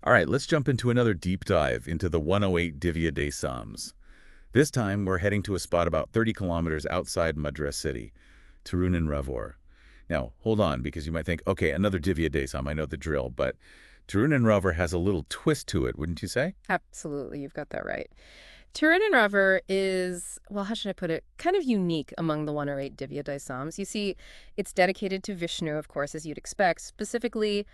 All right, let's jump into another deep dive into the 108 Divya Desams. This time, we're heading to a spot about 30 kilometers outside Madras city, Thirunindravoor. Now, hold on, because you might think, okay, another Divya Desam, I know the drill, but Thirunindravoor has a little twist to it, wouldn't you say? Absolutely, you've got that right. Thirunindravoor is, well, how should I put it, kind of unique among the 108 Divya Desams. You see, it's dedicated to Vishnu, of course, as you'd expect, specifically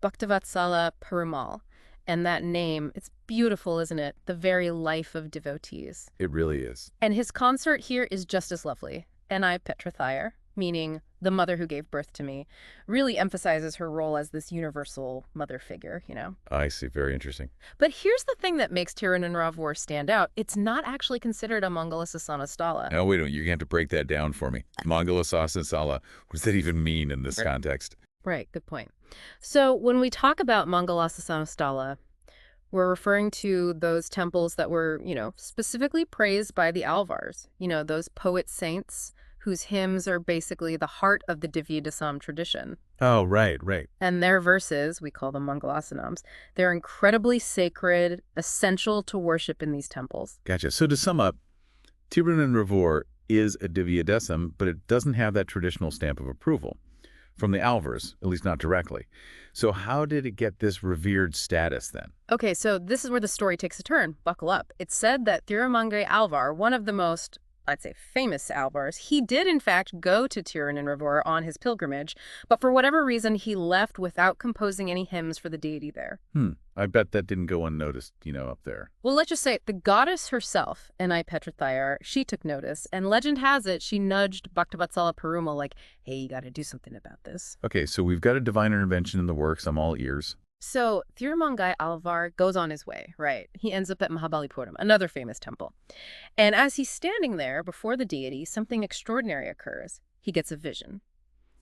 Bhaktavatsala Perumal. And that name, it's beautiful, isn't it? The very life of devotees. It really is. And his consort here is just as lovely. Ennai Petra Thayar, meaning the mother who gave birth to me, really emphasizes her role as this universal mother figure. I see. Very interesting. But here's the thing that makes Thirunindravoor stand out. It's not actually considered a Mangalasasana stala. Now, wait a minute. You're going to have to break that down for me. Mangalasasana, what does that even mean in this context? Right, good point. So when we talk about Mangalasasana stala, we're referring to those temples that were, specifically praised by the Alvars, those poet saints whose hymns are basically the heart of the Divya Desam tradition. Oh, right, right. And their verses, we call them Mangalasanams, they're incredibly sacred, essential to worship in these temples. Gotcha. So to sum up, Thirunindravoor is a Divya Desam, but it doesn't have that traditional stamp of approval from the Alvars, at least not directly. So how did it get this revered status then? Okay, so this is where the story takes a turn. Buckle up. It's said that Thirumangai Alvar, one of the most, I'd say, famous Alvars, he did in fact go to Thirunindravoor on his pilgrimage, but for whatever reason he left without composing any hymns for the deity there. I bet that didn't go unnoticed, up there. Well, let's just say the goddess herself, Ennai Petra Thayar, she took notice, and legend has it she nudged Bhaktavatsala Perumal like, hey, you got to do something about this. Okay, so we've got a divine intervention in the works. I'm all ears. So Thirumangai Alvar goes on his way, right? He ends up at Mahabalipuram, another famous temple. And as he's standing there before the deity, something extraordinary occurs. He gets a vision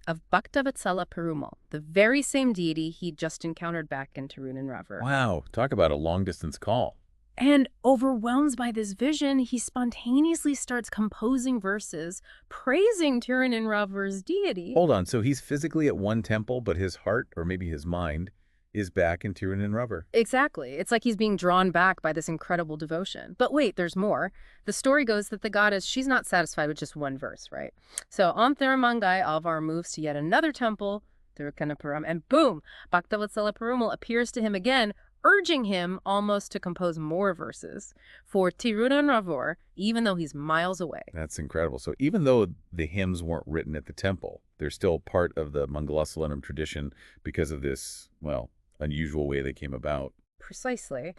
of Bhaktavatsala Perumal, the very same deity he'd just encountered back in Thirunindravoor. Wow, talk about a long-distance call. And overwhelmed by this vision, he spontaneously starts composing verses praising Thirunindravor's deity. Hold on, so he's physically at one temple, but his heart, or maybe his mind, is back in Thirunindravoor. Exactly. It's like he's being drawn back by this incredible devotion. But wait, there's more. The story goes that the goddess, she's not satisfied with just one verse, right? So on Thirumangai, Alvar moves to yet another temple, Thirukannapuram, and boom, Bhaktavatsala Perumal appears to him again, urging him almost to compose more verses for Thirunindravoor, even though he's miles away. That's incredible. So even though the hymns weren't written at the temple, they're still part of the Mangalasalanam tradition because of this, well, unusual way they came about. Precisely.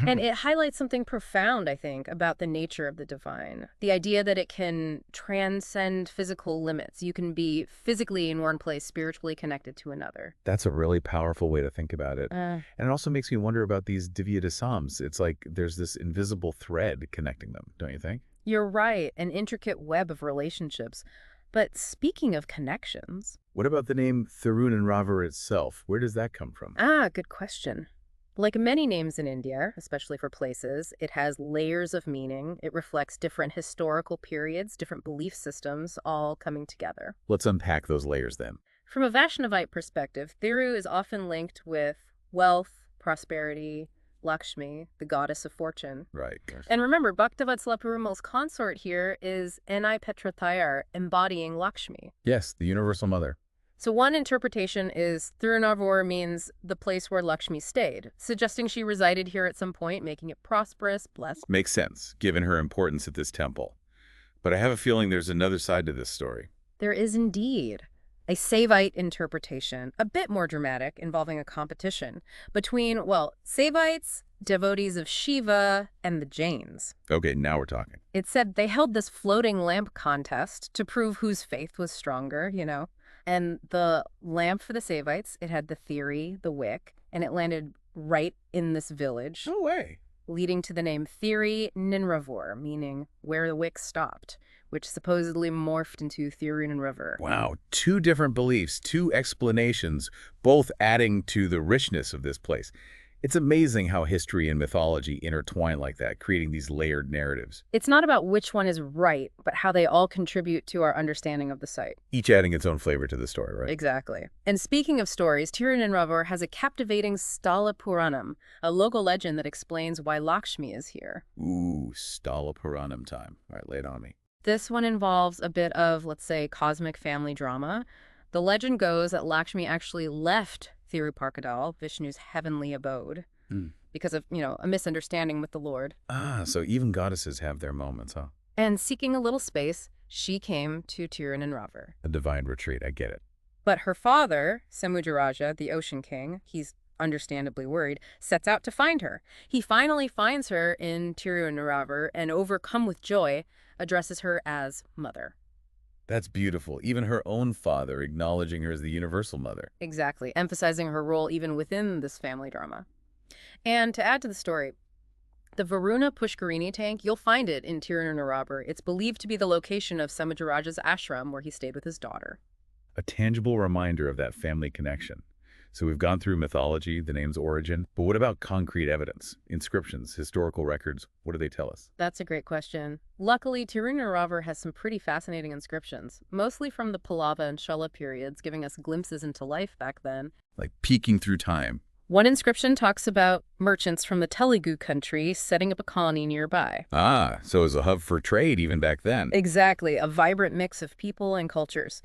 And it highlights something profound, I think, about the nature of the divine. The idea that it can transcend physical limits. You can be physically in one place, spiritually connected to another. That's a really powerful way to think about it. And it also makes me wonder about these Divya Desams. It's like there's this invisible thread connecting them, don't you think? You're right, an intricate web of relationships. But speaking of connections... What about the name Thirunindravoor itself? Where does that come from? Good question. Like many names in India, especially for places, it has layers of meaning. It reflects different historical periods, different belief systems, all coming together. Let's unpack those layers then. From a Vaishnavite perspective, Thiru is often linked with wealth, prosperity, Lakshmi, the goddess of fortune. Right. And remember, Bhaktavatsala Perumal's consort here is Ennai Petra Thayar, embodying Lakshmi. Yes, the universal mother. So one interpretation is Thirunindravoor means the place where Lakshmi stayed, suggesting she resided here at some point, making it prosperous, blessed. Makes sense, given her importance at this temple. But I have a feeling there's another side to this story. There is indeed. A Saivite interpretation, a bit more dramatic, involving a competition between, well, Saivites, devotees of Shiva, and the Jains. Okay, now we're talking. It said they held this floating lamp contest to prove whose faith was stronger, And the lamp for the Saivites, it had the theory, the wick, and it landed right in this village. No way. Leading to the name Nindravoor, meaning where the wick stopped, which supposedly morphed into Thirunindravoor. Wow, two different beliefs, two explanations, both adding to the richness of this place. It's amazing how history and mythology intertwine like that, creating these layered narratives, It's not about which one is right, but how they all contribute to our understanding of the site. each adding its own flavor to the story, right? Exactly. And speaking of stories, Thirunindravoor has a captivating Stala Puranam, a local legend that explains why Lakshmi is here. Ooh, Stala Puranam time. All right, lay it on me. This one involves a bit of, let's say, cosmic family drama. The legend goes that Lakshmi actually left Thiruparkadal, Vishnu's heavenly abode, Hmm. because of, a misunderstanding with the Lord. Ah, so even goddesses have their moments, huh? And seeking a little space, she came to Thirunindravoor. A divine retreat, I get it. But her father, Samudra, the Ocean King, he's understandably worried, sets out to find her. He finally finds her in Thirunindravoor and, overcome with joy, addresses her as Mother. That's beautiful. Even her own father acknowledging her as the universal mother. Exactly, emphasizing her role even within this family drama. And to add to the story, the Varuna Pushkarini tank, you'll find it in Thirunindravoor. It's believed to be the location of Samudra ashram where he stayed with his daughter. A tangible reminder of that family connection. So we've gone through mythology, the name's origin, but what about concrete evidence? Inscriptions, historical records, what do they tell us? That's a great question. Luckily, Thirunindravoor has some pretty fascinating inscriptions, mostly from the Pallava and Chola periods, giving us glimpses into life back then. Like peeking through time. One inscription talks about merchants from the Telugu country setting up a colony nearby. Ah, so it was a hub for trade even back then. Exactly, a vibrant mix of people and cultures.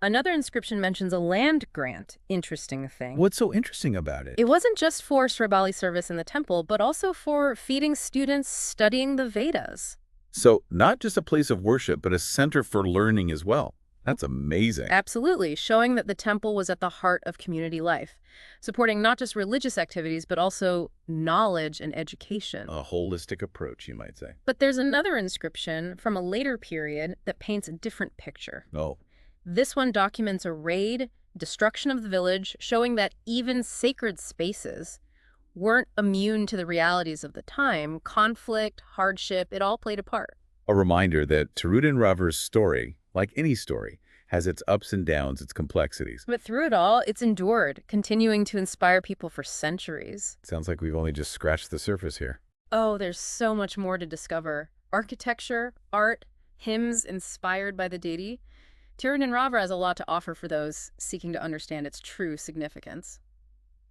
Another inscription mentions a land grant. Interesting thing. What's so interesting about it? It wasn't just for Srabali service in the temple, but also for feeding students studying the Vedas. So not just a place of worship, but a center for learning as well. That's amazing. Absolutely, showing that the temple was at the heart of community life, supporting not just religious activities, but also knowledge and education. A holistic approach, you might say. But there's another inscription from a later period that paints a different picture. Oh. This one documents a raid, destruction of the village, showing that even sacred spaces weren't immune to the realities of the time. Conflict, hardship, it all played a part. A reminder that Thirunindravor's story, like any story, has its ups and downs, its complexities. But through it all, it's endured, continuing to inspire people for centuries. Sounds like we've only just scratched the surface here. Oh, there's so much more to discover. Architecture, art, hymns inspired by the deity. Thirunindravoor has a lot to offer for those seeking to understand its true significance.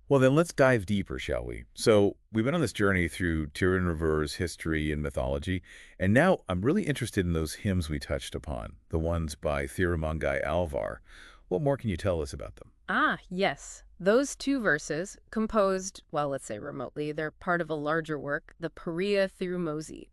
Well, then let's dive deeper, shall we? So we've been on this journey through Thirunindravor's history and mythology, and now I'm really interested in those hymns we touched upon, the ones by Thirumangai Alvar. What more can you tell us about them? Ah, yes. Those two verses, composed, well, let's say remotely, they're part of a larger work, the Pariya Thirumozi,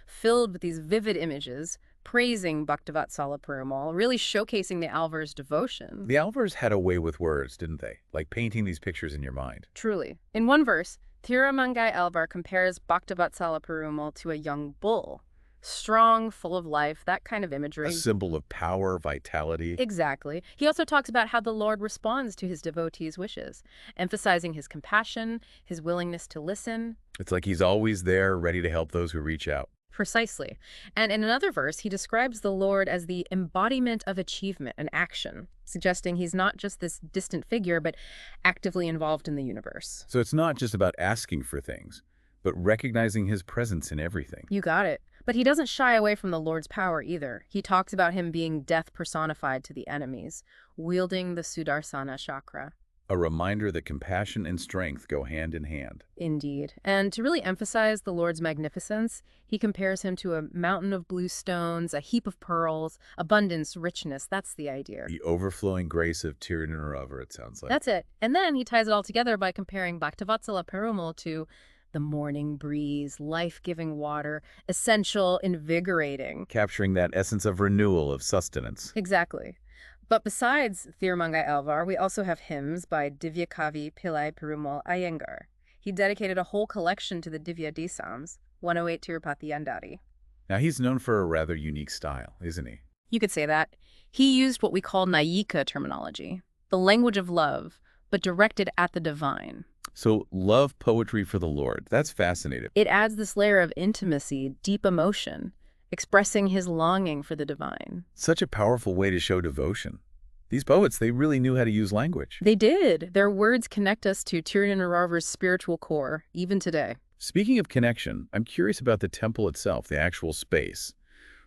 filled with these vivid images, praising Bhaktavatsala Perumal, really showcasing the Alvars' devotion. The Alvars had a way with words, didn't they? Like painting these pictures in your mind. Truly. In one verse, Thirumangai Alvar compares Bhaktavatsala Perumal to a young bull. Strong, full of life, that kind of imagery. A symbol of power, vitality. Exactly. He also talks about how the Lord responds to his devotees' wishes, emphasizing his compassion, his willingness to listen. It's like he's always there, ready to help those who reach out. Precisely. And in another verse, he describes the Lord as the embodiment of achievement and action, suggesting he's not just this distant figure, but actively involved in the universe. So it's not just about asking for things, but recognizing his presence in everything. You got it. But he doesn't shy away from the Lord's power either. He talks about him being death personified to the enemies, wielding the Sudarsana chakra. A reminder that compassion and strength go hand in hand. Indeed. And to really emphasize the Lord's magnificence, he compares him to a mountain of blue stones, a heap of pearls, abundance, richness. That's the idea. The overflowing grace of Thirunindravoor, it sounds like. That's it. And then he ties it all together by comparing Bhaktavatsala Perumal to the morning breeze, life-giving water, essential, invigorating. Capturing that essence of renewal, of sustenance. Exactly. But besides Thirumangai Alvar, we also have hymns by Divya Kavi Pillai Perumal Iyengar. He dedicated a whole collection to the Divya Desams, 108 Tirupati Andari. Now, he's known for a rather unique style, isn't he? You could say that. He used what we call Nayika terminology, the language of love, but directed at the divine. So, love poetry for the Lord. That's fascinating. It adds this layer of intimacy, deep emotion, expressing his longing for the divine. Such a powerful way to show devotion. These poets, they really knew how to use language. They did. Their words connect us to Thirunindravor's spiritual core, even today. Speaking of connection, I'm curious about the temple itself, the actual space.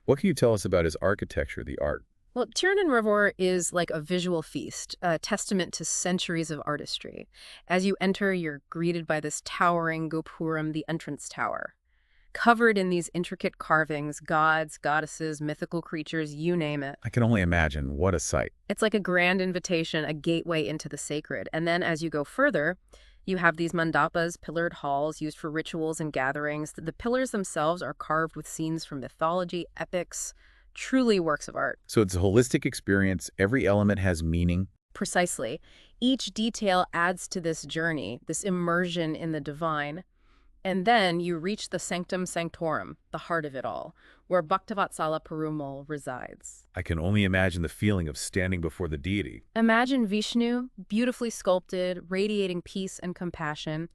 What can you tell us about his architecture, the art? Well, Thirunindravoor is like a visual feast, a testament to centuries of artistry. As you enter, you're greeted by this towering Gopuram, the entrance tower. Covered in these intricate carvings, gods, goddesses, mythical creatures, you name it. I can only imagine. What a sight. It's like a grand invitation, a gateway into the sacred. And then as you go further, you have these mandapas, pillared halls used for rituals and gatherings. The pillars themselves are carved with scenes from mythology, epics, truly works of art. So it's a holistic experience. Every element has meaning. Precisely. Each detail adds to this journey, this immersion in the divine. And then you reach the sanctum sanctorum, the heart of it all, where Bhaktavatsala Perumal resides. I can only imagine the feeling of standing before the deity. Imagine Vishnu, beautifully sculpted, radiating peace and compassion.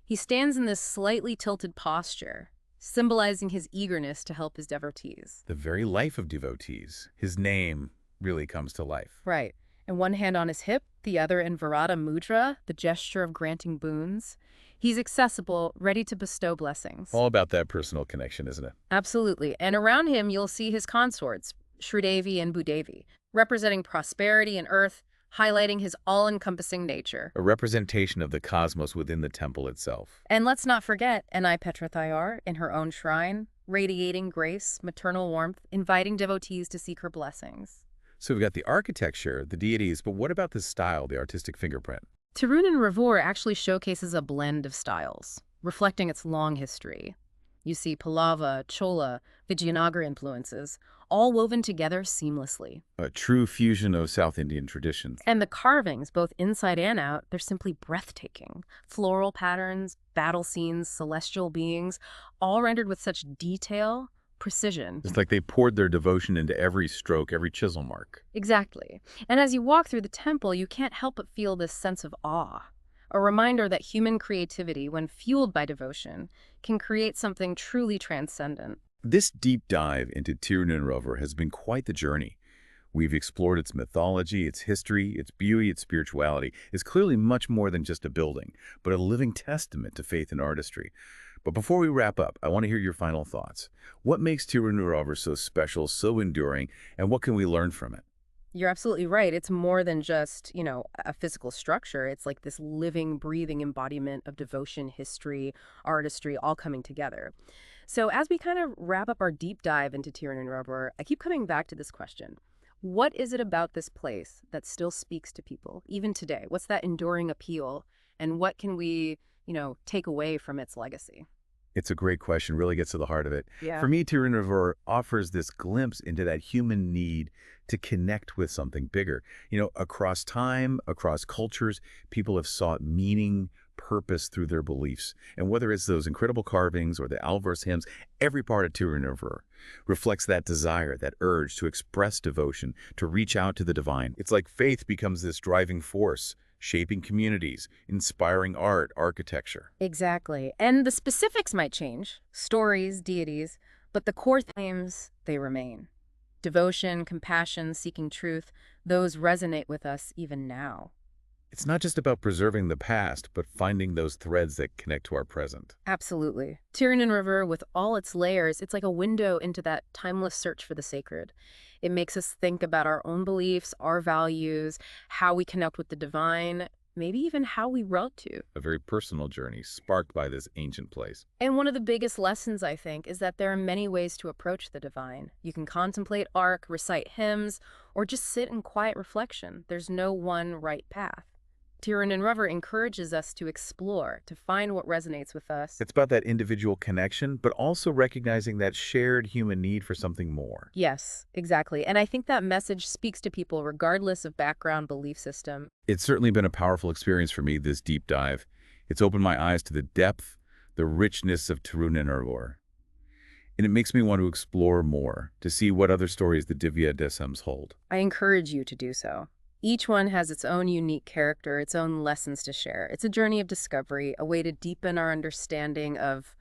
He stands in this slightly tilted posture, symbolizing his eagerness to help his devotees. The very life of devotees. His name really comes to life. Right. And one hand on his hip, the other in Varada Mudra, the gesture of granting boons. He's accessible, ready to bestow blessings. All about that personal connection, isn't it? Absolutely. And around him, you'll see his consorts, Sridevi and Bhudevi, representing prosperity and earth, highlighting his all-encompassing nature. A representation of the cosmos within the temple itself. And let's not forget Ennai Petra Thayar in her own shrine, radiating grace, maternal warmth, inviting devotees to seek her blessings. So we've got the architecture, the deities, but what about the style, the artistic fingerprint? Thirunindravoor actually showcases a blend of styles, reflecting its long history. You see Pallava, Chola, Vijayanagara influences, all woven together seamlessly. A true fusion of South Indian traditions. And the carvings, both inside and out, they're simply breathtaking. Floral patterns, battle scenes, celestial beings, all rendered with such detail, precision. It's like they poured their devotion into every stroke, every chisel mark. Exactly. And as you walk through the temple, you can't help but feel this sense of awe. A reminder that human creativity, when fueled by devotion, can create something truly transcendent. This deep dive into Thirunindravoor has been quite the journey. We've explored its mythology, its history, its beauty, its spirituality. It's clearly much more than just a building, but a living testament to faith and artistry. But before we wrap up, I want to hear your final thoughts. What makes Thirunindravoor so special, so enduring, and what can we learn from it? You're absolutely right. It's more than just, a physical structure. It's like this living, breathing embodiment of devotion, history, artistry, all coming together. So as we kind of wrap up our deep dive into Thirunindravoor, I keep coming back to this question. What is it about this place that still speaks to people, even today? What's that enduring appeal? And what can we, take away from its legacy? It's a great question, really gets to the heart of it. Yeah. For me, Thirunindravoor offers this glimpse into that human need to connect with something bigger. Across time, across cultures, people have sought meaning, purpose through their beliefs. And whether it's those incredible carvings or the Alvars hymns, every part of Thirunindravoor reflects that desire, that urge to express devotion, to reach out to the divine. It's like faith becomes this driving force, shaping communities, inspiring art, architecture. Exactly. And the specifics might change, stories, deities, but the core themes, they remain. Devotion, compassion, seeking truth, those resonate with us even now. It's not just about preserving the past, but finding those threads that connect to our present. Absolutely. Thirunindravoor, with all its layers, it's like a window into that timeless search for the sacred. It makes us think about our own beliefs, our values, how we connect with the divine, maybe even how we route to. A very personal journey sparked by this ancient place. And one of the biggest lessons, I think, is that there are many ways to approach the divine. You can contemplate art, recite hymns, or just sit in quiet reflection. There's no one right path. Thirunindravoor encourages us to explore, to find what resonates with us. It's about that individual connection, but also recognizing that shared human need for something more. Yes, exactly. And I think that message speaks to people regardless of background, belief system. It's certainly been a powerful experience for me, this deep dive. It's opened my eyes to the depth, the richness of Thirunindravoor. And it makes me want to explore more, to see what other stories the Divya Desams hold. I encourage you to do so. Each one has its own unique character, its own lessons to share. It's a journey of discovery, a way to deepen our understanding of,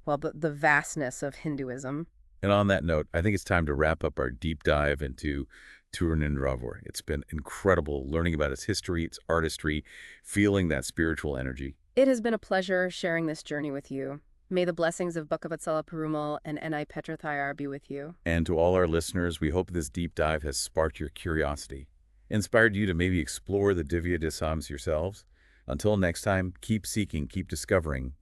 the vastness of Hinduism. And on that note, I think it's time to wrap up our deep dive into Thirunindravur. It's been incredible learning about its history, its artistry, feeling that spiritual energy. It has been a pleasure sharing this journey with you. May the blessings of Bhaktavatsala Perumal and Ennai Petra Thayar be with you. And to all our listeners, we hope this deep dive has sparked your curiosity, inspired you to maybe explore the Divya Desams yourselves. Until next time, keep seeking, keep discovering,